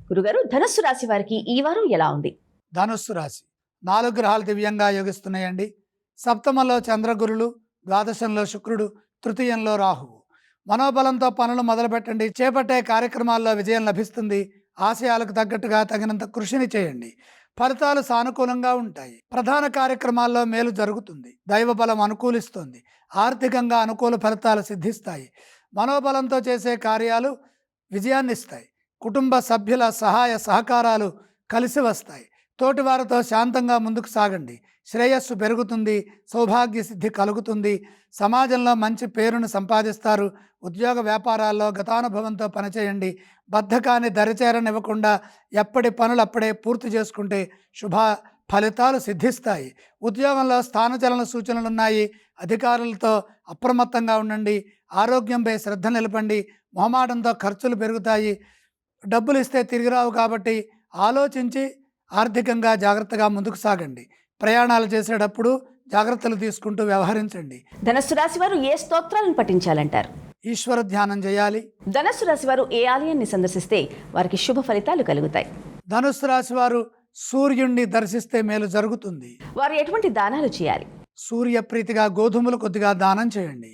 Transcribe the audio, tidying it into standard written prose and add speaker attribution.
Speaker 1: గురుగారు, ధనస్సు రాశి వారికి ఈ వారం ఎలా ఉంది?
Speaker 2: ధనుస్సు రాశి 4 గ్రహాలు దివ్యంగా యోగిస్తున్నాయండి. సప్తమంలో చంద్రగురులు, ద్వాదశంలో శుక్రుడు, తృతీయంలో రాహువు. మనోబలంతో పనులు మొదలుపెట్టండి. చేపట్టే కార్యక్రమాల్లో విజయం లభిస్తుంది. ఆశయాలకు తగ్గట్టుగా తగినంత కృషిని చేయండి. ఫలితాలు సానుకూలంగా ఉంటాయి. ప్రధాన కార్యక్రమాల్లో మేలు జరుగుతుంది. దైవబలం అనుకూలిస్తుంది. ఆర్థికంగా అనుకూల ఫలితాలు సిద్ధిస్తాయి. మనోబలంతో చేసే కార్యాలు విజయాన్నిస్తాయి. కుటుంబ సభ్యుల సహాయ సహకారాలు కలిసి వస్తాయి. తోటివారితో శాంతంగా ముందుకు సాగండి. శ్రేయస్సు పెరుగుతుంది. సౌభాగ్య సిద్ధి కలుగుతుంది. సమాజంలో మంచి పేరును సంపాదిస్తారు. ఉద్యోగ వ్యాపారాల్లో గతానుభవంతో పనిచేయండి. బద్ధకాన్ని దరిచేరనివ్వకుండా ఎప్పటి పనులు అప్పుడే పూర్తి చేసుకుంటే శుభ ఫలితాలు సిద్ధిస్తాయి. ఉద్యోగంలో స్థానచలన సూచనలున్నాయి. అధికారులతో అప్రమత్తంగా ఉండండి. ఆరోగ్యంపై శ్రద్ధ నిలపండి. మొహమాటంతో ఖర్చులు పెరుగుతాయి. డబ్బులు ఇస్తే తిరిగి రావు కాబట్టి ఆలోచించి ఆర్థికంగా జాగ్రత్తగా ముందుకు సాగండి. ప్రయాణాలు చేసేటప్పుడు జాగ్రత్తలు తీసుకుంటూ వ్యవహరించండి.
Speaker 1: ధనస్సు రాశి వారు ఏ స్తోత్రాలను పఠించాలంటారు?
Speaker 2: ఈశ్వర ధ్యానం చేయాలి.
Speaker 1: ధనస్సు రాశి వారు ఏ ఆలయాన్ని సందర్శిస్తే వారికి శుభ ఫలితాలు కలుగుతాయి?
Speaker 2: ధనుస్సు రాశి వారు సూర్యుణ్ణి దర్శిస్తే మేలు జరుగుతుంది.
Speaker 1: వారు ఎటువంటి దానాలు చేయాలి?
Speaker 2: సూర్యప్రీతిగా గోధుమలు కొద్దిగా దానం చేయండి.